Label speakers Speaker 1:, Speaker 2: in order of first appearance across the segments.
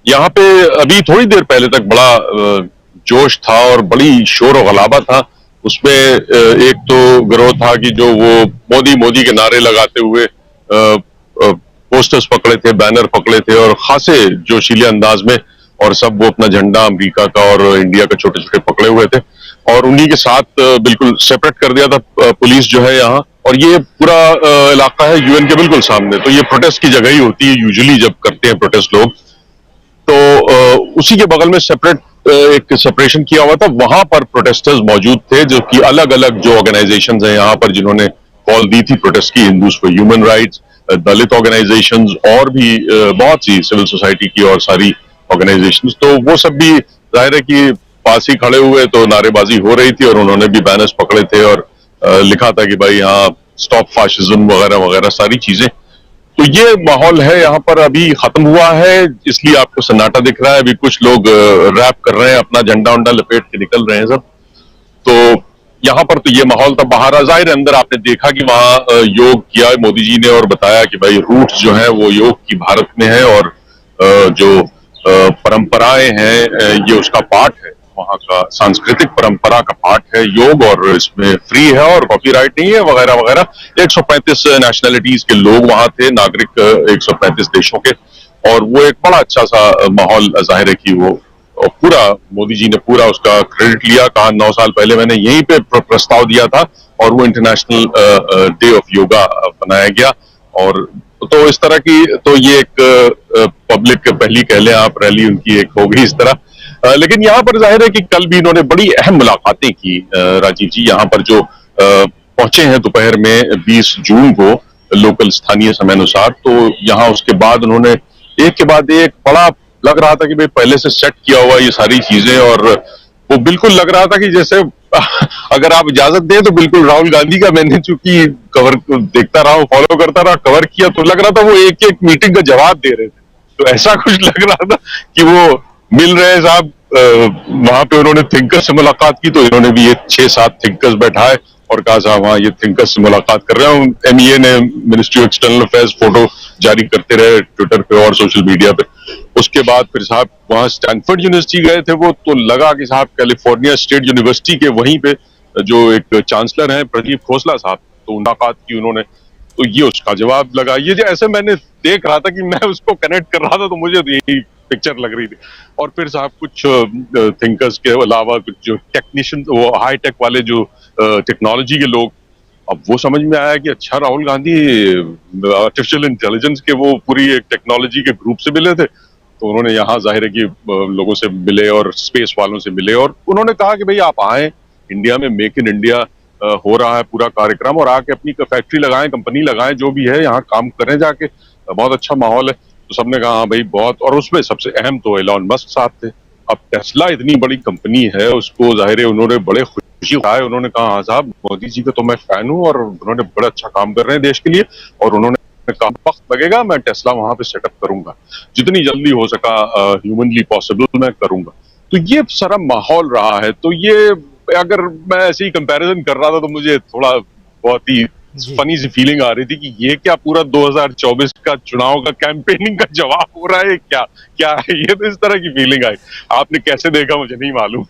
Speaker 1: यहाँ पे अभी थोड़ी देर पहले तक बड़ा जोश था और बड़ी शोर और गलाबा था। उसमें एक तो गिरोह था कि जो वो मोदी मोदी के नारे लगाते हुए पोस्टर्स पकड़े थे, बैनर पकड़े थे और खासे जोशीले अंदाज में, और सब वो अपना झंडा अमेरिका का और इंडिया का छोटे छोटे पकड़े हुए थे और उन्हीं के साथ बिल्कुल सेपरेट कर दिया था पुलिस जो है यहाँ। और ये पूरा इलाका है यूएन के बिल्कुल सामने, तो ये प्रोटेस्ट की जगह ही होती है यूजुअली जब करते हैं प्रोटेस्ट लोग। तो उसी के बगल में सेपरेट एक सेपरेशन किया हुआ था, वहां पर प्रोटेस्टर्स मौजूद थे जो कि अलग अलग जो ऑर्गेनाइजेशंस हैं यहाँ पर जिन्होंने कॉल दी थी प्रोटेस्ट की, Hindus for human rights, Dalit organisations और भी बहुत सी सिविल सोसाइटी की और सारी ऑर्गेनाइजेशंस, तो वो सब भी जाहिर है कि पास ही खड़े हुए, तो नारेबाजी हो रही थी और उन्होंने भी बैनर्स पकड़े थे और लिखा था कि भाई यहाँ स्टॉप फाशिज्म वगैरह वगैरह सारी चीजें। तो ये माहौल है यहाँ पर, अभी खत्म हुआ है इसलिए आपको सन्नाटा दिख रहा है। अभी कुछ लोग रैप कर रहे हैं, अपना झंडा उंडा लपेट के निकल रहे हैं सब। तो यहाँ पर तो ये माहौल था। बाहर जाहिर अंदर आपने देखा कि वहाँ योग किया मोदी जी ने और बताया कि भाई रूट्स जो है वो योग की भारत में है और जो परंपराएं हैं ये उसका पार्ट है, वहाँ का सांस्कृतिक परंपरा का पार्ट है योग, और इसमें फ्री है और कॉपीराइट नहीं है वगैरह वगैरह। 135 नेशनलिटीज के लोग वहां थे, नागरिक 135 देशों के, और वो एक बड़ा अच्छा सा माहौल जाहिर है कि वो पूरा मोदी जी ने पूरा उसका क्रेडिट लिया। कहा 9 साल पहले मैंने यहीं पे प्रस्ताव दिया था और वो इंटरनेशनल डे ऑफ योगा बनाया गया। और तो इस तरह की तो ये एक पब्लिक पहली कह लें आप रैली उनकी एक हो गई इस तरह। लेकिन यहाँ पर जाहिर है कि कल भी इन्होंने बड़ी अहम मुलाकातें की। राजीव जी यहाँ पर जो पहुंचे हैं दोपहर में 20 जून को लोकल स्थानीय समय अनुसार, तो यहाँ उसके बाद उन्होंने एक के बाद एक बड़ा लग रहा था कि भाई पहले से सेट किया हुआ ये सारी चीजें, और वो बिल्कुल लग रहा था कि जैसे अगर आप इजाजत दें तो बिल्कुल राहुल गांधी का मैंने चूंकि कवर देखता रहा, फॉलो करता रहा, कवर किया, तो लग रहा था वो एक एक मीटिंग का जवाब दे रहे थे। तो ऐसा कुछ लग रहा था कि वो मिल रहे हैं साहब। वहां पे उन्होंने थिंकर्स से मुलाकात की, तो इन्होंने भी ये 6-7 थिंकर्स बैठाए और कहा साहब हाँ ये थिंकर्स से मुलाकात कर रहे हैं। एमईए ने, ministry of external affairs, photo जारी करते रहे ट्विटर पे और सोशल मीडिया पे। उसके बाद फिर साहब वहां स्टैनफोर्ड यूनिवर्सिटी गए थे वो, तो लगा कि साहब कैलिफोर्निया स्टेट यूनिवर्सिटी के वहीं पे जो एक चांसलर हैं प्रदीप खोसला साहब, तो मुलाकात की उन्होंने, तो ये उसका जवाब लगा। ये जो ऐसे मैंने देख रहा था कि मैं उसको कनेक्ट कर रहा था, तो मुझे यही पिक्चर लग रही थी। और फिर साहब कुछ थिंकर्स के अलावा कुछ जो टेक्नीशियन, वो हाई टेक वाले जो टेक्नोलॉजी के लोग, अब वो समझ में आया कि अच्छा राहुल गांधी आर्टिफिशियल इंटेलिजेंस के वो पूरी एक टेक्नोलॉजी के ग्रुप से मिले थे। तो उन्होंने यहाँ जाहिर है कि लोगों से मिले और स्पेस वालों से मिले, और उन्होंने कहा कि भाई आप आए इंडिया में, मेक इन इंडिया हो रहा है पूरा कार्यक्रम, और आके अपनी फैक्ट्री लगाएं, कंपनी लगाएं, जो भी है यहाँ काम करें जाके, बहुत अच्छा माहौल है। तो सबने कहा हाँ भाई बहुत, और उसमें सबसे अहम तो एलॉन मस्क साहब थे। अब टेस्ला इतनी बड़ी कंपनी है, उसको जाहिर है उन्होंने बड़े खुशी उठाए, उन्होंने कहा हाँ साहब मोदी जी का तो मैं फैन हूँ और उन्होंने बड़ा अच्छा काम कर रहे हैं देश के लिए, और उन्होंने कहा वक्त लगेगा मैं टेस्ला वहां पे सेटअप करूंगा, जितनी जल्दी हो सका ह्यूमनली पॉसिबल मैं करूंगा। तो ये सारा माहौल रहा है। तो ये अगर मैं ऐसे ही कंपैरिजन कर रहा था तो मुझे थोड़ा बहुत ही
Speaker 2: जी।
Speaker 1: फनी सी फीलिंग आ रही थी कि ये क्या पूरा 2024 का चुनाव का कैंपेनिंग का जवाब हो रहा है, क्या क्या है ये, तो इस तरह की फीलिंग आई। आपने कैसे देखा मुझे नहीं मालूम।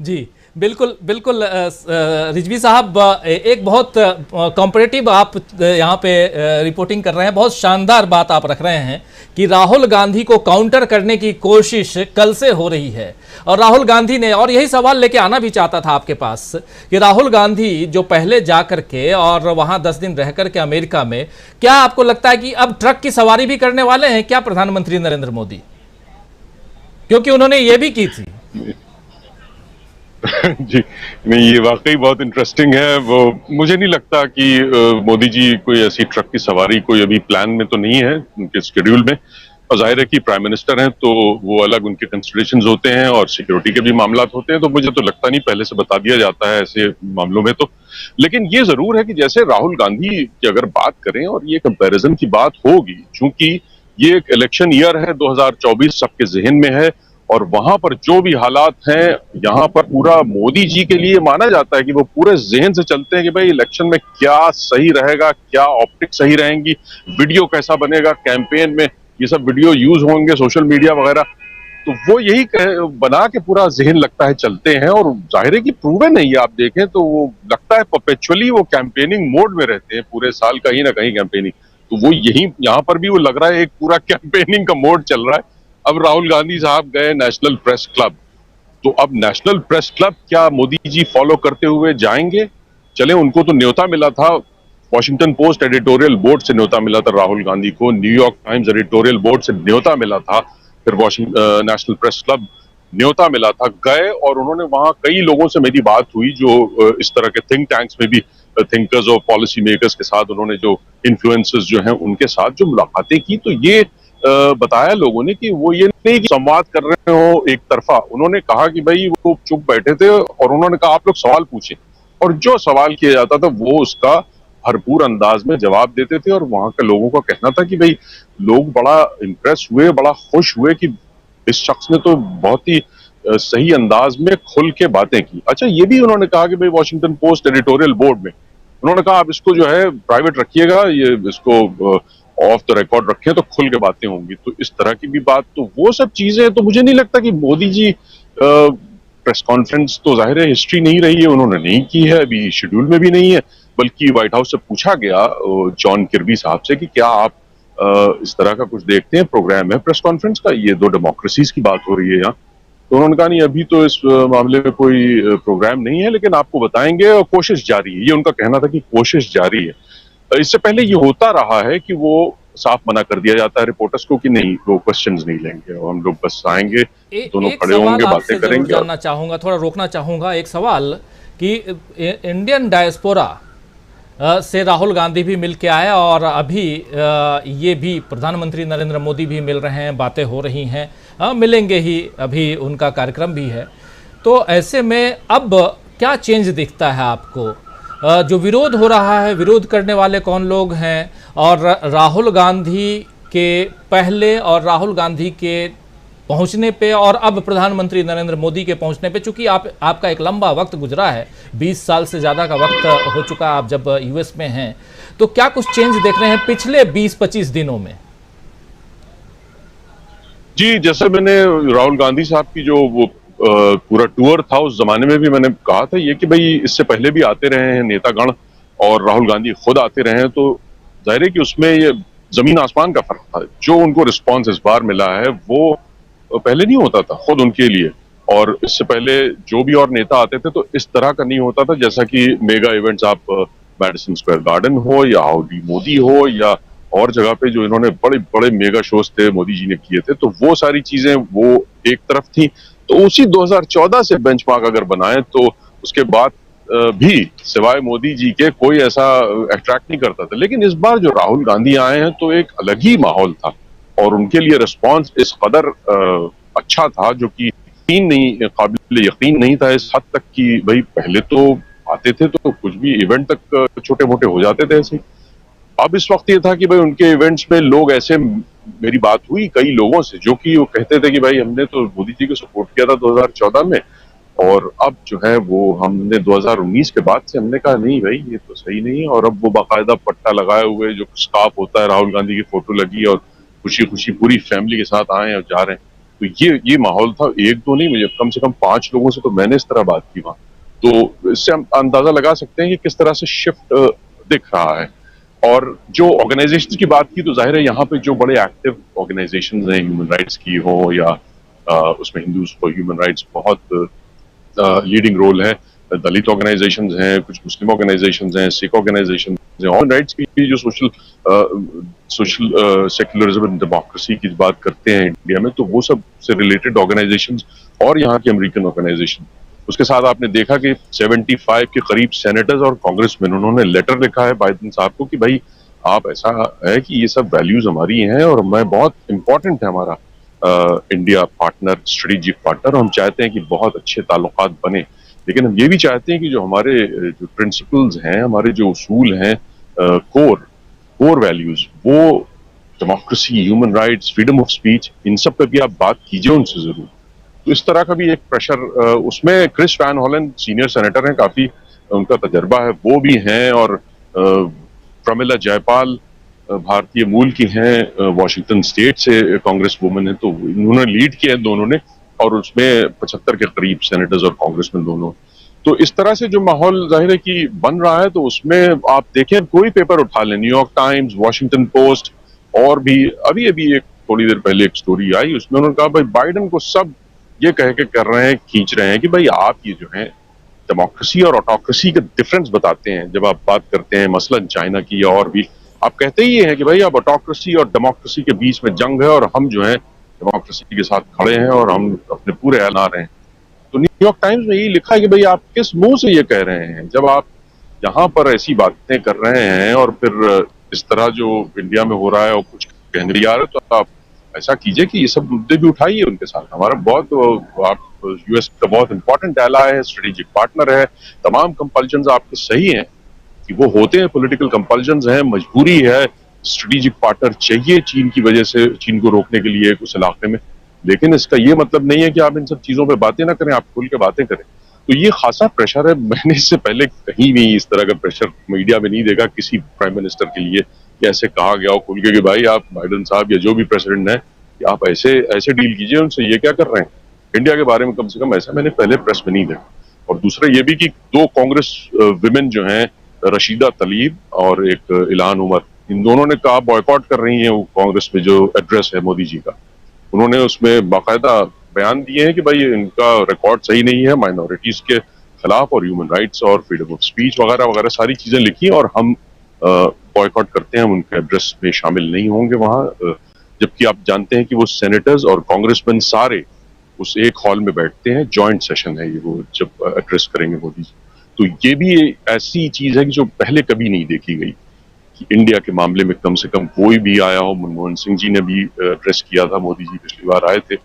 Speaker 2: जी, बिल्कुल, बिल्कुल। रिजवी साहब, एक बहुत कॉम्परेटिव आप यहाँ पे रिपोर्टिंग कर रहे हैं, बहुत शानदार बात आप रख रहे हैं कि राहुल गांधी को काउंटर करने की कोशिश कल से हो रही है। और राहुल गांधी ने, और यही सवाल लेके आना भी चाहता था आपके पास, कि राहुल गांधी जो पहले जा करके और वहाँ 10 दिन रह करके अमेरिका में, क्या आपको लगता है कि अब ट्रक की सवारी भी करने वाले हैं क्या प्रधानमंत्री नरेंद्र मोदी? क्योंकि उन्होंने ये भी की थी।
Speaker 1: जी नहीं, ये वाकई बहुत इंटरेस्टिंग है। वो मुझे नहीं लगता कि मोदी जी कोई ऐसी ट्रक की सवारी कोई अभी प्लान में तो नहीं है उनके शेड्यूल में। और जाहिर है कि प्राइम मिनिस्टर हैं तो वो अलग उनके कंसिडरेशंस होते हैं और सिक्योरिटी के भी मामला होते हैं, तो मुझे तो लगता नहीं पहले से बता दिया जाता है ऐसे मामलों में तो। लेकिन ये जरूर है कि जैसे राहुल गांधी की अगर बात करें, और ये कंपैरिजन की बात होगी चूंकि ये एक इलेक्शन ईयर है, 2024 सबके जहन में है, और वहां पर जो भी हालात हैं यहाँ पर पूरा मोदी जी के लिए माना जाता है कि वो पूरे जहन से चलते हैं कि भाई इलेक्शन में क्या सही रहेगा, क्या ऑप्टिक्स सही रहेंगी, वीडियो कैसा बनेगा कैंपेन में, ये सब वीडियो यूज होंगे सोशल मीडिया वगैरह। तो वो यही बना के पूरा जहन लगता है चलते हैं, और जाहिर है कि प्रूवन है ये, आप देखें तो वो लगता है परपेचुअली वो कैंपेनिंग मोड में रहते हैं, पूरे साल कहीं ना कहीं कैंपेनिंग। तो वो यही यहाँ पर भी वो लग रहा है एक पूरा कैंपेनिंग का मोड चल रहा है। अब राहुल गांधी साहब गए नेशनल प्रेस क्लब, तो अब नेशनल प्रेस क्लब क्या मोदी जी फॉलो करते हुए जाएंगे? चले, उनको तो न्योता मिला था, वॉशिंगटन पोस्ट एडिटोरियल बोर्ड से न्योता मिला था राहुल गांधी को, न्यूयॉर्क टाइम्स एडिटोरियल बोर्ड से न्योता मिला था, फिर नेशनल प्रेस क्लब न्योता मिला था, गए और उन्होंने वहां कई लोगों से मेरी बात हुई जो इस तरह के थिंक टैंक्स में भी थिंकर्स और पॉलिसी मेकर्स के साथ, उन्होंने जो इन्फ्लुएंसर्स जो हैं उनके साथ जो मुलाकातें की, तो ये बताया लोगों ने कि वो ये नहीं कि संवाद कर रहे हो एक तरफा। उन्होंने कहा कि भाई वो चुप बैठे थे और उन्होंने कहा आप लोग सवाल पूछें, और जो सवाल किया जाता था वो उसका भरपूर अंदाज में जवाब देते थे। और वहां के लोगों का कहना था कि भाई लोग बड़ा इम्प्रेस हुए, बड़ा खुश हुए कि इस शख्स ने तो बहुत ही सही अंदाज में खुल के बातें की। अच्छा, ये भी उन्होंने कहा कि भाई वॉशिंगटन पोस्ट एडिटोरियल बोर्ड में उन्होंने कहा आप इसको जो है प्राइवेट रखिएगा, ये इसको ऑफ द रिकॉर्ड रखें तो खुल के बातें होंगी। तो इस तरह की भी बात, तो वो सब चीजें, तो मुझे नहीं लगता कि मोदी जी प्रेस कॉन्फ्रेंस तो जाहिर है हिस्ट्री नहीं रही है, उन्होंने नहीं की है, अभी शेड्यूल में भी नहीं है, बल्कि व्हाइट हाउस से पूछा गया जॉन किर्बी साहब से कि क्या आप इस तरह का कुछ देखते हैं, प्रोग्राम है प्रेस कॉन्फ्रेंस का, ये दो डेमोक्रेसीज की बात हो रही है यहाँ। तो उन्होंने कहा नहीं, अभी तो इस मामले में कोई प्रोग्राम नहीं है, लेकिन आपको बताएंगे और कोशिश जारी है। ये उनका कहना था कि कोशिश जारी है। इससे पहले ये होता रहा है कि वो साफ मना कर दिया जाता है रिपोर्टर्स को कि नहीं, वो क्वेश्चंस नहीं लेंगे और हम लोग बस आएंगे, दोनों
Speaker 2: एक
Speaker 1: खड़े
Speaker 2: सवाल
Speaker 1: होंगे,
Speaker 2: आपसे
Speaker 1: बातें
Speaker 2: जरूर
Speaker 1: करेंगे।
Speaker 2: जानना चाहूंगा, थोड़ा रोकना चाहूंगा, एक सवाल कि इंडियन डायस्पोरा से राहुल गांधी भी मिल के आए और अभी ये भी प्रधानमंत्री नरेंद्र मोदी भी मिल रहे हैं, बातें हो रही हैं, मिलेंगे ही, अभी उनका कार्यक्रम भी है। तो ऐसे में अब क्या चेंज दिखता है आपको? जो विरोध हो रहा है, विरोध करने वाले कौन लोग हैं, और राहुल गांधी के पहले और राहुल गांधी के पहुंचने पे और अब प्रधानमंत्री नरेंद्र मोदी के पहुंचने पे, चूंकि आपका एक लंबा वक्त गुजरा है, 20 साल से ज़्यादा का वक्त हो चुका आप जब यूएस में हैं, तो क्या कुछ चेंज देख रहे हैं पिछले 20-25 दिनों में?
Speaker 1: जी, जैसे मैंने राहुल गांधी साहब की जो वो पूरा टूर था उस जमाने में भी मैंने कहा था ये कि भाई इससे पहले भी आते रहे हैं नेतागण और राहुल गांधी खुद आते रहे हैं, तो जाहिर है कि उसमें ये जमीन आसमान का फर्क था। जो उनको रिस्पांस इस बार मिला है वो पहले नहीं होता था खुद उनके लिए, और इससे पहले जो भी और नेता आते थे तो इस तरह का नहीं होता था। जैसा कि मेगा इवेंट्स, आप मैडिसन स्क्वायर गार्डन हो या हाउडी मोदी हो या और जगह पे जो इन्होंने बड़े बड़े मेगा शोज थे मोदी जी ने किए थे, तो वो सारी चीजें वो एक तरफ थी। तो उसी 2014 से बेंचमार्क अगर बनाए तो उसके बाद भी सिवाय मोदी जी के कोई ऐसा अट्रैक्ट नहीं करता था। लेकिन इस बार जो राहुल गांधी आए हैं तो एक अलग ही माहौल था, और उनके लिए रिस्पांस इस कदर अच्छा था जो कि काबिल यकीन नहीं था, इस हद तक कि भाई पहले तो आते थे तो कुछ भी इवेंट तक छोटे मोटे हो जाते थे ऐसे। अब इस वक्त ये था कि भाई उनके इवेंट्स में लोग ऐसे, मेरी बात हुई कई लोगों से जो कि वो कहते थे कि भाई हमने तो मोदी जी को सपोर्ट किया था 2014 में, और अब जो है वो हमने 2019 के बाद से हमने कहा नहीं भाई ये तो सही नहीं है। और अब वो बाकायदा पट्टा लगाए हुए जो स्कार्फ होता है, राहुल गांधी की फोटो लगी और खुशी खुशी पूरी फैमिली के साथ आए और जा रहे हैं। तो ये माहौल था। एक दो नहीं, मुझे कम से कम 5 लोगों से तो मैंने इस तरह बात की वहां। तो इससे हम अंदाजा लगा सकते हैं कि किस तरह से शिफ्ट दिख रहा है। और जो ऑर्गेनाइजेशन की बात की, तो जाहिर है यहाँ पे जो बड़े एक्टिव ऑर्गेनाइजेशन हैं ह्यूमन राइट्स की हो या उसमें हिंदूज फॉर ह्यूमन राइट्स बहुत लीडिंग रोल है, दलित ऑर्गेनाइजेशन हैं, कुछ मुस्लिम ऑर्गेनाइजेशन हैं, सिख ऑर्गेनाइजेशन हैं, ह्यूमन राइट्स की जो सोशल सेक्युलरिज्म एंड डेमोक्रेसी की बात करते हैं इंडिया में, तो वो सब से रिलेटेड ऑर्गेनाइजेशन और यहाँ की अमेरिकन ऑर्गेनाइजेशन। उसके साथ आपने देखा कि 75 के करीब सेनेटर्स और कांग्रेसमैन, उन्होंने लेटर लिखा है बाइडेन साहब को कि भाई आप, ऐसा है कि ये सब वैल्यूज हमारी हैं और मैं बहुत इंपॉर्टेंट है हमारा इंडिया पार्टनर, स्ट्रेटेजिक पार्टनर, हम चाहते हैं कि बहुत अच्छे ताल्लुकात बने। लेकिन हम ये भी चाहते हैं कि जो हमारे जो प्रिंसिपल्स हैं, हमारे जो उसूल हैं, कोर वैल्यूज, वो democracy, human rights, freedom of speech, इन सब पे भी आप बात कीजिए उनसे जरूर। तो इस तरह का भी एक प्रेशर उसमें क्रिस वैन हॉलन सीनियर सेनेटर हैं, काफी उनका तजर्बा है, वो भी हैं, और प्रमिला जयपाल भारतीय मूल की हैं, वॉशिंगटन स्टेट से कांग्रेस वुमन है, तो इन्होंने लीड किया है दोनों ने, और उसमें 75 के करीब सेनेटर्स और कांग्रेसमैन दोनों। तो इस तरह से जो माहौल जाहिर है कि बन रहा है, तो उसमें आप देखें, कोई पेपर उठा लें, न्यूयॉर्क टाइम्स, वॉशिंगटन पोस्ट, और भी अभी अभी एक थोड़ी देर पहले एक स्टोरी आई, उसमें उन्होंने कहा भाई बाइडेन को सब ये कह के कर रहे हैं, खींच रहे हैं कि भाई आप ये जो है डेमोक्रेसी और ऑटोक्रेसी का डिफरेंस बताते हैं। जब आप बात करते हैं मसलन चाइना की या और भी, आप कहते ही ये हैं कि भाई अब ऑटोक्रेसी और डेमोक्रेसी के बीच में जंग है, और हम जो है डेमोक्रेसी के साथ खड़े हैं और हम अपने पूरे ऐलान रहे हैं। तो न्यूयॉर्क टाइम्स में यही लिखा है कि भाई आप किस मुंह से ये कह रहे हैं, जब आप यहाँ पर ऐसी बातें कर रहे हैं और फिर इस तरह जो इंडिया में हो रहा है और कुछ कहने भी आ रहे, तो आप ऐसा कीजिए कि ये सब मुद्दे भी उठाइए उनके साथ। हमारा बहुत, आप यूएस का बहुत इंपॉर्टेंट एलाय है, स्ट्रेटेजिक पार्टनर है। तमाम कंपल्जन्स आपके सही हैं कि वो होते हैं, पॉलिटिकल कंपल्जन्स हैं, मजबूरी है, स्ट्रेटेजिक पार्टनर चाहिए चीन की वजह से, चीन को रोकने के लिए उस इलाके में। लेकिन इसका ये मतलब नहीं है कि आप इन सब चीजों पे बातें ना करें, आप खुल के बातें करें। तो ये खासा प्रेशर है। मैंने इससे पहले कहीं भी इस तरह का प्रेशर मीडिया में नहीं देखा किसी प्राइम मिनिस्टर के लिए कि ऐसे कहा गया हो खुल के कि भाई आप बाइडेन साहब या जो भी प्रेसिडेंट है कि आप ऐसे ऐसे डील कीजिए उनसे, ये क्या कर रहे हैं। इंडिया के बारे में कम से कम ऐसा मैंने पहले प्रेस में नहीं देखा। और दूसरा ये भी कि दो कांग्रेस विमेन जो हैं, रशीदा तलीब और एक इल्हान उमर, इन दोनों ने कहा बॉयकॉट कर रही हैं वो कांग्रेस में जो एड्रेस है मोदी जी का। उन्होंने उसमें बाकायदा बयान दिए हैं कि भाई इनका रिकॉर्ड सही नहीं है माइनॉरिटीज के खिलाफ, और ह्यूमन राइट्स और फ्रीडम ऑफ स्पीच वगैरह वगैरह सारी चीजें लिखी, और हम बॉयकॉट करते हैं, हम उनके एड्रेस में शामिल नहीं होंगे वहां। जबकि आप जानते हैं कि वो सेनेटर्स और कांग्रेसमैन सारे उस एक हॉल में बैठते हैं, जॉइंट सेशन है ये, वो जब एड्रेस करेंगे मोदी जी। तो ये भी ऐसी चीज है कि जो पहले कभी नहीं देखी गई कि इंडिया के मामले में कम से कम कोई भी आया हो। मनमोहन सिंह जी ने भी एड्रेस किया था, मोदी जी पिछली बार आए थे,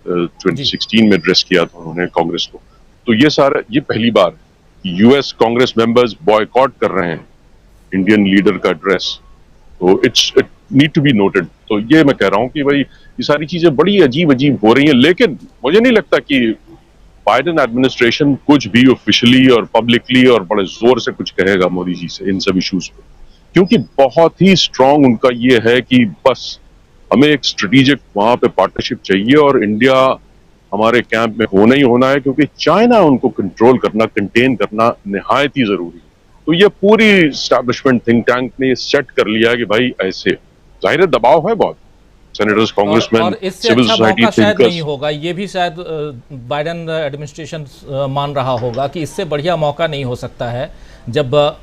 Speaker 1: 2016 में एड्रेस किया था उन्होंने कांग्रेस को। तो ये सारा, ये पहली बार यूएस कांग्रेस मेंबर्स बॉयकॉट कर रहे हैं इंडियन लीडर का एड्रेस। तो it need to be noted. तो ये मैं कह रहा हूं कि भाई ये सारी चीजें बड़ी अजीब अजीब हो रही हैं, लेकिन मुझे नहीं लगता कि बाइडेन एडमिनिस्ट्रेशन कुछ भी ऑफिशियली और पब्लिकली और बड़े जोर से कुछ कहेगा मोदी जी से इन सब इश्यूज पे, क्योंकि बहुत ही स्ट्रांग उनका ये है कि बस हमें एक स्ट्रेटेजिक वहां पे पार्टनरशिप चाहिए, और इंडिया हमारे कैंप में होना ही होना है, क्योंकि चाइना उनको कंट्रोल करना, कंटेन करना निहायत ही जरूरी है। तो ये पूरी एस्टैब्लिशमेंट थिंक टैंक ने सेट कर लिया कि भाई ऐसे, जाहिर है दबाव है बहुत, सेनेटर्स, कांग्रेसमैन,
Speaker 2: और इससे
Speaker 1: सिविल
Speaker 2: अच्छा
Speaker 1: सोसाइटी
Speaker 2: मौका शायद नहीं
Speaker 1: थिंकर्स।
Speaker 2: होगा, ये भी शायद बाइडेन एडमिनिस्ट्रेशन मान रहा होगा कि इससे बढ़िया मौका नहीं हो सकता है, जब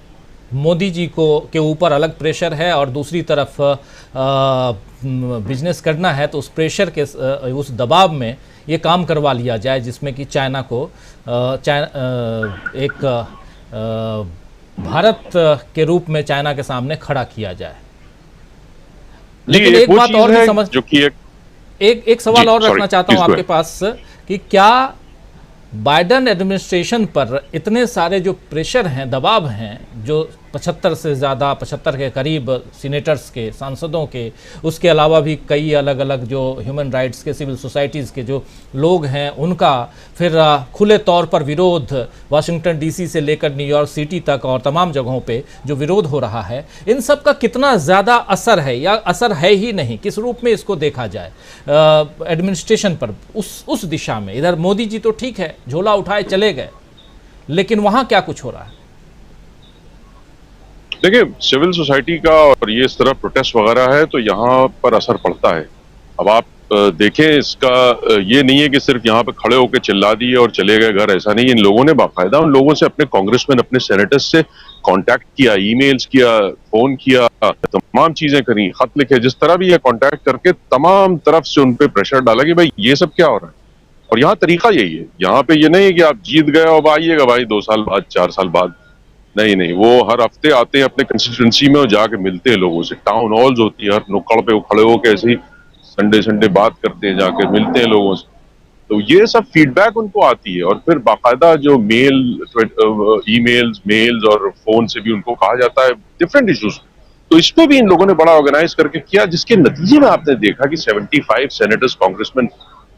Speaker 2: मोदी जी को के ऊपर अलग प्रेशर है और दूसरी तरफ बिजनेस करना है, तो उस प्रेशर के उस दबाव में ये काम करवा लिया जाए जिसमें कि चाइना को एक भारत के रूप में चाइना के सामने खड़ा किया जाए। लेकिन एक बात और भी समझ,
Speaker 1: जो कि
Speaker 2: एक सवाल और रखना चाहता हूं आपके
Speaker 1: है।
Speaker 2: पास कि क्या बाइडेन एडमिनिस्ट्रेशन पर इतने सारे जो प्रेशर हैं, दबाव हैं, जो 75 से ज़्यादा, 75 के करीब सीनेटर्स के, सांसदों के, उसके अलावा भी कई अलग अलग जो ह्यूमन राइट्स के, सिविल सोसाइटीज़ के जो लोग हैं उनका, फिर खुले तौर पर विरोध वाशिंगटन डीसी से लेकर न्यूयॉर्क सिटी तक और तमाम जगहों पे जो विरोध हो रहा है, इन सब का कितना ज़्यादा असर है या असर है ही नहीं, किस रूप में इसको देखा जाए एडमिनिस्ट्रेशन पर, उस दिशा में? इधर मोदी जी तो ठीक है, झोला उठाए चले गए, लेकिन वहाँ क्या कुछ हो रहा है?
Speaker 1: देखिए, सिविल सोसाइटी का और ये इस तरह प्रोटेस्ट वगैरह है तो यहाँ पर असर पड़ता है। अब आप देखें, इसका ये नहीं है कि सिर्फ यहाँ पे खड़े होकर चिल्ला दिए और चले गए घर, ऐसा नहीं। इन लोगों ने बाकायदा उन लोगों से, अपने कांग्रेसमैन, अपने सेनेटर्स से कांटेक्ट किया, ईमेल्स किया, फोन किया, तमाम चीजें करी, खत लिखे, जिस तरह भी ये कांटेक्ट करके तमाम तरफ से उन पे प्रेशर डाला कि भाई ये सब क्या हो रहा है। और यहाँ तरीका यही है, यहाँ पे ये नहीं है कि आप जीत गए और आइएगा भाई 2 साल बाद, 4 साल बाद, नहीं नहीं, वो हर हफ्ते आते हैं अपने कंस्टिट्यूंसी में और जाके मिलते हैं लोगों से। टाउन हॉल्स होती है, हर नुक्कड़ पे वो खड़े होकर ऐसे ही संडे संडे बात करते हैं, जाके मिलते हैं लोगों से। तो ये सब फीडबैक उनको आती है, और फिर बाकायदा जो ईमेल्स, मेल्स और फोन से भी उनको कहा जाता है डिफरेंट इश्यूज। तो इस पे भी इन लोगों ने बड़ा ऑर्गेनाइज करके किया, जिसके नतीजे में आपने देखा कि 75 सेनेटर्स, कांग्रेसमैन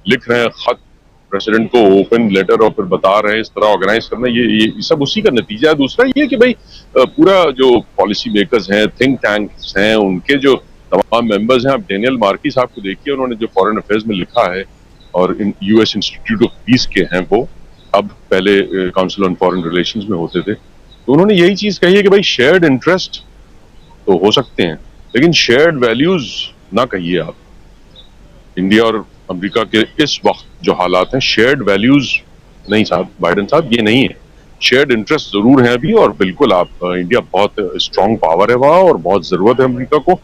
Speaker 1: लिख रहे हैं खत प्रेसिडेंट को ओपन लेटर और फिर बता रहे हैं इस तरह ऑर्गेनाइज करना, ये सब उसी का नतीजा है। दूसरा ये कि भाई पूरा जो पॉलिसी मेकर्स हैं, थिंक टैंक्स हैं, उनके जो तमाम मेंबर्स हैं, आप डेनियल मार्की साहब को देखिए, उन्होंने जो फॉरेन अफेयर्स में लिखा है, और यूएस इंस्टीट्यूट ऑफ पीस के हैं वो, अब पहले काउंसिल ऑन फॉरेन रिलेशंस में होते थे, तो उन्होंने यही चीज कही है कि भाई शेयर्ड इंटरेस्ट तो हो सकते हैं, लेकिन शेयर्ड वैल्यूज ना कहिए आप। इंडिया और अमेरिका के इस वक्त जो हालात हैं, शेयर्ड वैल्यूज नहीं साहब, बाइडेन साहब, ये नहीं है। शेयर्ड इंटरेस्ट जरूर है अभी, और बिल्कुल आप इंडिया बहुत स्ट्रांग पावर है वहां और बहुत जरूरत है अमेरिका को,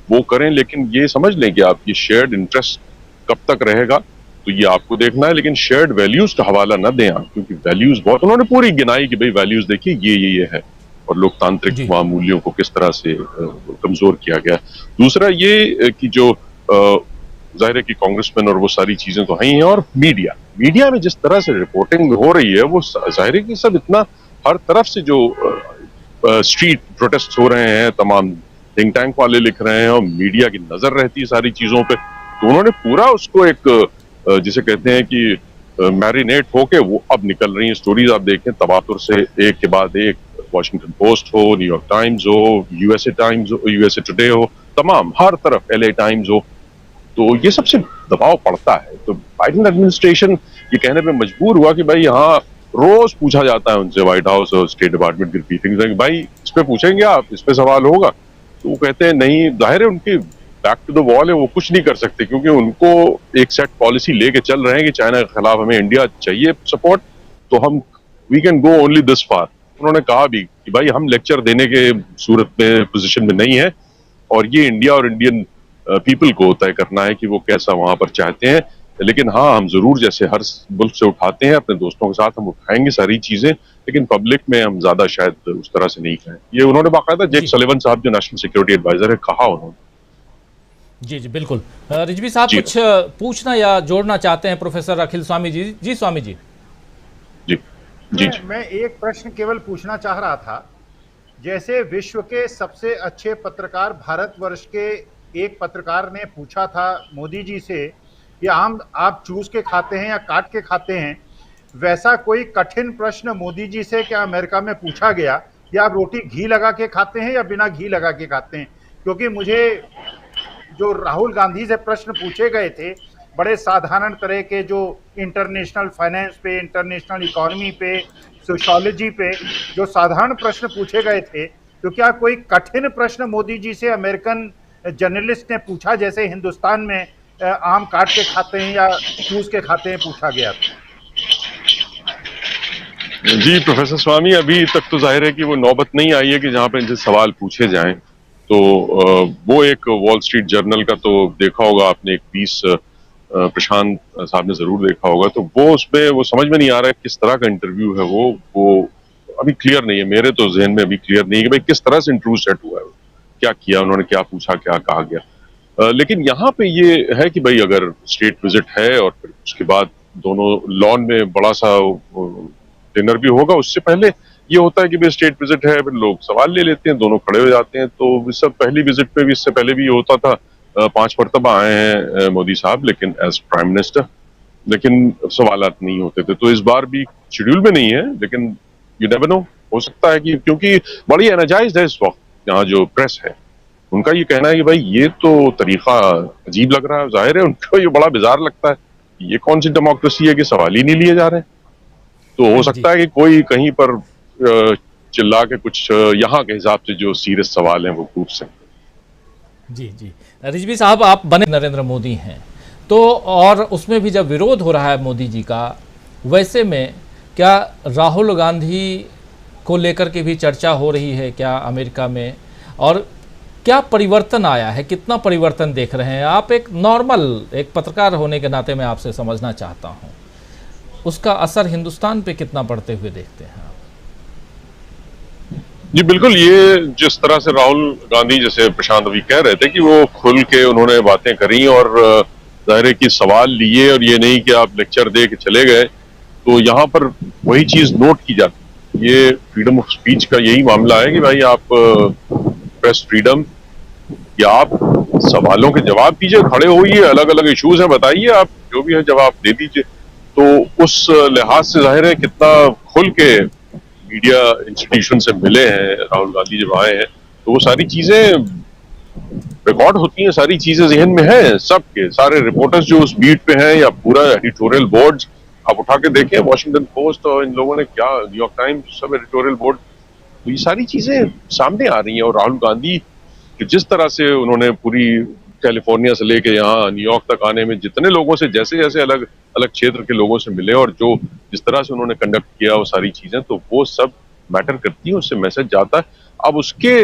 Speaker 1: वो करें, लेकिन ये समझ लें कि आप ये शेयर्ड इंटरेस्ट कब तक रहेगा तो ये आपको देखना है, लेकिन शेयर्ड वैल्यूज का हवाला न दें आप, क्योंकि वैल्यूज बहुत, उन्होंने पूरी गिनाई कि भाई वैल्यूज देखिए ये है, और लोकतांत्रिक मूल्यों को किस तरह से कमजोर किया गया। दूसरा ये कि जो जाहिर है कि कांग्रेसमैन और वो सारी चीजें तो हैं ही हैं, और मीडिया में जिस तरह से रिपोर्टिंग हो रही है, वो जाहिर है कि सब इतना हर तरफ से जो स्ट्रीट प्रोटेस्ट हो रहे हैं, तमाम थिंक टैंक वाले लिख रहे हैं, और मीडिया की नजर रहती है सारी चीजों पे, तो उन्होंने पूरा उसको एक जिसे कहते हैं कि मैरिनेट होके वो अब निकल रही हैं स्टोरीज। आप देखें तबातुर से एक के बाद एक, वॉशिंगटन पोस्ट हो, न्यूयॉर्क टाइम्स हो, यूएसए टाइम्स हो, यूएसए टुडे हो, तमाम हर तरफ एलए टाइम्स हो, तो ये सबसे दबाव पड़ता है। तो बाइडेन एडमिनिस्ट्रेशन ये कहने पे मजबूर हुआ कि भाई यहाँ रोज पूछा जाता है उनसे, व्हाइट हाउस और स्टेट डिपार्टमेंट की मीटिंग्स में, भाई इस पे पूछेंगे आप, इस पे सवाल होगा, तो वो कहते हैं नहीं, जाहिर है उनकी बैक टू द वॉल है, वो कुछ नहीं कर सकते, क्योंकि उनको एक सेट पॉलिसी लेके चल रहे हैं कि चाइना के खिलाफ हमें इंडिया चाहिए सपोर्ट, तो हम we can go only this far. उन्होंने कहा भी कि भाई हम लेक्चर देने के सूरत में पोजीशन में नहीं है, और ये इंडिया और इंडियन पीपल को तय करना है कि वो कैसा वहां पर चाहते हैं, लेकिन हाँ हम जरूर जैसे हर मुल्क से उठाते हैं अपने दोस्तों के साथ, हम उठाएंगे सारी चीजें, लेकिन पब्लिक में हम ज्यादा शायद उस तरह से नहीं कहें। ये उन्होंने बाकायदा जेक सलिवन साहब जो नेशनल सिक्योरिटी एडवाइजर है कहा उन्होंने।
Speaker 2: जी जी बिल्कुल। रिजवी साहब कुछ पूछना या जोड़ना चाहते हैं प्रोफेसर अखिल स्वामी जी? जी स्वामी जी।
Speaker 1: जी जी
Speaker 3: मैं एक प्रश्न केवल पूछना चाह रहा था, जैसे विश्व के सबसे अच्छे पत्रकार भारतवर्ष के एक पत्रकार ने पूछा था मोदी जी से कि आम आप चूस के खाते हैं या काट के खाते हैं, वैसा कोई कठिन प्रश्न मोदी जी से क्या अमेरिका में पूछा गया कि आप रोटी घी लगा के खाते हैं या बिना घी लगा के खाते हैं? क्योंकि मुझे जो राहुल गांधी से प्रश्न पूछे गए थे बड़े साधारण तरह के, जो इंटरनेशनल फाइनेंस पे, इंटरनेशनल इकोनॉमी पे, सोशियोलॉजी पे जो साधारण प्रश्न पूछे गए थे, तो क्या कोई कठिन प्रश्न मोदी जी से अमेरिकन जर्नलिस्ट ने पूछा, जैसे हिंदुस्तान में आम काट के खाते हैं या चूस के खाते हैं, पूछा गया था?
Speaker 1: जी प्रोफेसर स्वामी, अभी तक तो जाहिर है कि वो नौबत नहीं आई है कि जहां पर इनसे सवाल पूछे जाएं। तो वो एक वॉल स्ट्रीट जर्नल का तो देखा होगा आपने, एक पीस प्रशांत साहब ने जरूर देखा होगा, तो वो उसमें वो समझ में नहीं आ रहा है किस तरह का इंटरव्यू है वो अभी क्लियर नहीं है, मेरे तो जहन में अभी क्लियर नहीं है कि भाई किस तरह से इंटरव्यू सेट हुआ है, क्या किया उन्होंने, क्या पूछा, क्या कहा गया। लेकिन यहाँ पे ये है कि भाई अगर स्टेट विजिट है और फिर उसके बाद दोनों लॉन में बड़ा सा डिनर भी होगा, उससे पहले ये होता है कि भाई स्टेट विजिट है, फिर लोग सवाल ले लेते हैं, दोनों खड़े हो जाते हैं। तो इस सब पहली विजिट पे भी, इससे पहले भी ये होता था, 5 मरतबा आए हैं मोदी साहब, लेकिन एज प्राइम मिनिस्टर, लेकिन सवालात नहीं होते थे। तो इस बार भी शेड्यूल में नहीं है, लेकिन यू नेवर नो, हो सकता है कि क्योंकि बड़ी एनर्जाइज्ड है इस वक्त यहाँ जो प्रेस है, उनका ये कहना है कि भाई ये तो तरीका अजीब लग रहा है, जाहिर है उनको ये बड़ा बिजार लगता है, ये कौन सी डेमोक्रेसी है कि सवाल ही नहीं लिए जा रहे हैं। तो हो सकता है कि कोई कहीं पर चिल्ला के कुछ यहाँ के हिसाब से जो सीरियस सवाल हैं वो पूछ सकते।
Speaker 2: जी जी रिजवी साहब, आप बने नरेंद्र मोदी हैं, तो और उसमें भी जब विरोध हो रहा है मोदी जी का, वैसे में क्या राहुल गांधी को लेकर के भी चर्चा हो रही है क्या अमेरिका में, और क्या परिवर्तन आया है, कितना परिवर्तन देख रहे हैं आप? एक नॉर्मल एक पत्रकार होने के नाते मैं आपसे समझना चाहता हूं, उसका असर हिंदुस्तान पे कितना पड़ते हुए देखते हैं आप?
Speaker 1: जी बिल्कुल, ये जिस तरह से राहुल गांधी, जैसे प्रशांत अभी कह रहे थे कि वो खुल के उन्होंने बातें करी और जाहिर है कि सवाल लिए, और ये नहीं कि आप लेक्चर दे के चले गए, तो यहाँ पर वही चीज नोट की जाती। ये फ्रीडम ऑफ स्पीच का यही मामला है कि भाई आप प्रेस फ्रीडम, या आप सवालों के जवाब दीजिए, खड़े होइए, अलग अलग इश्यूज हैं बताइए, आप जो भी है जवाब दे दीजिए। तो उस लिहाज से जाहिर है कितना खुल के मीडिया इंस्टीट्यूशन से मिले हैं राहुल गांधी जब आए हैं, तो वो सारी चीजें रिकॉर्ड होती हैं, सारी चीजें जहन में हैं सबके, सारे रिपोर्टर्स जो उस बीट पे हैं या पूरा एडिटोरियल बोर्ड आप उठा के देखें, वॉशिंगटन पोस्ट और इन लोगों ने क्या, न्यूयॉर्क टाइम्स, सब एडिटोरियल बोर्ड, तो ये सारी चीजें सामने आ रही हैं। और राहुल गांधी कि जिस तरह से उन्होंने पूरी कैलिफोर्निया से लेके यहाँ न्यूयॉर्क तक आने में जितने लोगों से जैसे जैसे अलग अलग क्षेत्र के लोगों से मिले और जो जिस तरह से उन्होंने कंडक्ट किया वो सारी चीजें, तो वो सब मैटर करती है, उससे मैसेज जाता है। अब उसके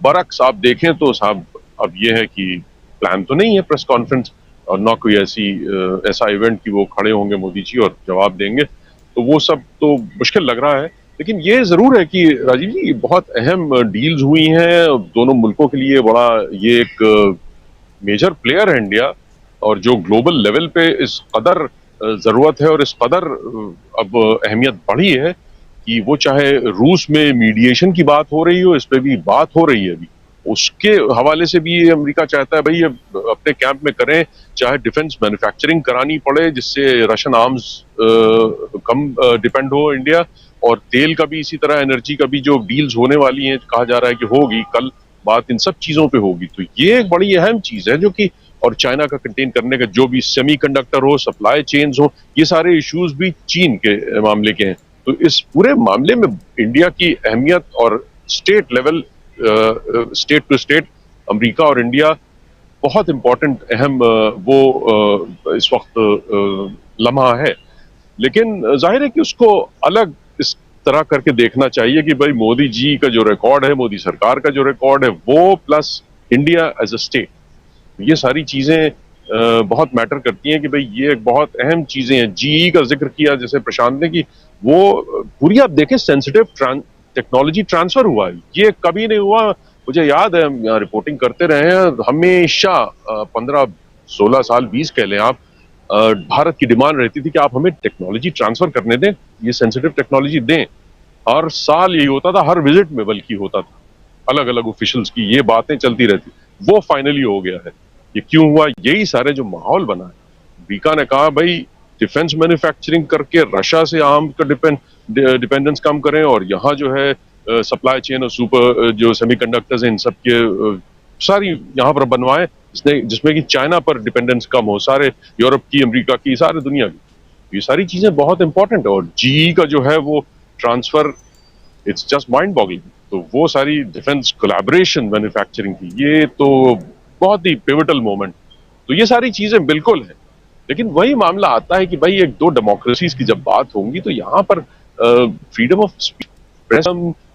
Speaker 1: बरक्स आप देखें तो साहब अब ये है कि प्लान तो नहीं है प्रेस कॉन्फ्रेंस और ना कोई ऐसा इवेंट कि वो खड़े होंगे मोदी जी और जवाब देंगे, तो वो सब तो मुश्किल लग रहा है। लेकिन ये जरूर है कि राजीव जी बहुत अहम डील्स हुई हैं दोनों मुल्कों के लिए, बड़ा ये एक मेजर प्लेयर है इंडिया, और जो ग्लोबल लेवल पे इस कदर जरूरत है और इस कदर अब अहमियत बढ़ी है कि वो चाहे रूस में मीडिएशन की बात हो रही हो, इस पे भी बात हो रही है अभी, उसके हवाले से भी अमेरिका चाहता है भाई ये अपने कैंप में करें, चाहे डिफेंस मैन्युफैक्चरिंग करानी पड़े जिससे रशियन आर्म्स कम डिपेंड हो इंडिया, और तेल का भी इसी तरह, एनर्जी का भी जो डील्स होने वाली हैं, कहा जा रहा है कि होगी कल बात इन सब चीजों पे होगी, तो ये एक बड़ी अहम चीज है जो कि, और चाइना का कंटेन करने का जो भी सेमीकंडक्टर हो, सप्लाई चेन्स हो, ये सारे इश्यूज भी चीन के मामले के हैं। तो इस पूरे मामले में इंडिया की अहमियत और state level, state to state America और इंडिया बहुत इंपॉर्टेंट अहम इस वक्त लम्हा है। लेकिन जाहिर है कि उसको अलग इस तरह करके देखना चाहिए कि भाई मोदी जी का जो रिकॉर्ड है, मोदी सरकार का जो रिकॉर्ड है, वो plus India as a state, ये सारी चीजें बहुत मैटर करती हैं कि भाई ये एक बहुत अहम चीजें हैं। जीई का जिक्र किया जैसे प्रशांत ने, कि वो पूरी आप देखें सेंसिटिव टेक्नोलॉजी ट्रांसफर हुआ है, ये कभी नहीं हुआ। मुझे याद है हम यहाँ रिपोर्टिंग करते रहे हैं हमेशा, 15-16 साल 20 कह लें आप, भारत की डिमांड रहती थी कि आप हमें टेक्नोलॉजी ट्रांसफर करने दें, ये सेंसिटिव टेक्नोलॉजी दें। हर साल यही होता था, हर विजिट में बल्कि होता था, अलग अलग ऑफिशियल्स की ये बातें चलती रहती। वो फाइनली हो गया है। ये क्यों हुआ? यही सारे जो माहौल बना है। बीका ने कहा भाई डिफेंस मैन्युफैक्चरिंग करके रशिया से आर्म का डिपेंडेंस कम करें, और यहाँ जो है सप्लाई चेन और सुपर जो सेमीकंडक्टर्स हैं इन सब के सारी यहाँ पर बनवाएं, जिसमें कि चाइना पर डिपेंडेंस कम हो, सारे यूरोप की, अमेरिका की, सारे दुनिया की। ये सारी चीजें बहुत इंपॉर्टेंट है। और जीई का जो है वो transfer, it's just mind boggling. तो वो सारी डिफेंस कोलैबोरेशन मैन्युफैक्चरिंग की, ये तो बहुत ही पिवटल मोमेंट, तो ये सारी चीजें बिल्कुल है। लेकिन वही मामला आता है कि भाई एक दो डेमोक्रेसीज की जब बात होंगी तो यहाँ पर freedom of speech,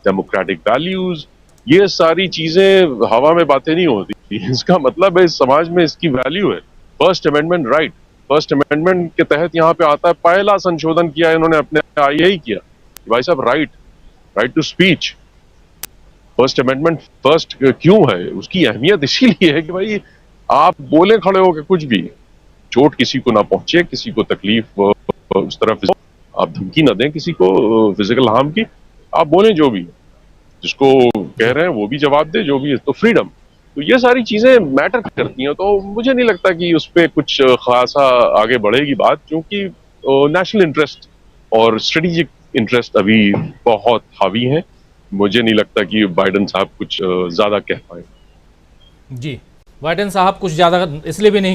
Speaker 1: democratic values, ये सारी चीजें हवा में बातें नहीं होती। इसका मतलब है इस समाज में इसकी वैल्यू है। First amendment right, first amendment के तहत यहाँ पे आता है, पहला संशोधन किया इन्होंने अपने, यही किया कि भाई साहब right to speech. First amendment first क्यों है? उसकी अहमियत इसीलिए है कि भाई आप बोले खड़े हो के कुछ भी, चोट किसी को ना पहुंचे, किसी को तकलीफ उस तरह आप धमकी ना दें किसी को फिजिकल हार्म की, आप बोलें जो भी, जिसको कह रहे हैं वो भी जवाब दे, जो भी है, तो फ्रीडम। तो ये सारी चीजें मैटर करती हैं। तो मुझे नहीं लगता कि उस पर कुछ खासा आगे बढ़ेगी बात, क्योंकि नेशनल इंटरेस्ट और स्ट्रेटेजिक इंटरेस्ट अभी बहुत हावी हैं। मुझे नहीं लगता कि बाइडेन साहब कुछ ज्यादा कह पाए।
Speaker 2: जी, बाइडेन साहब कुछ ज्यादा इसलिए भी नहीं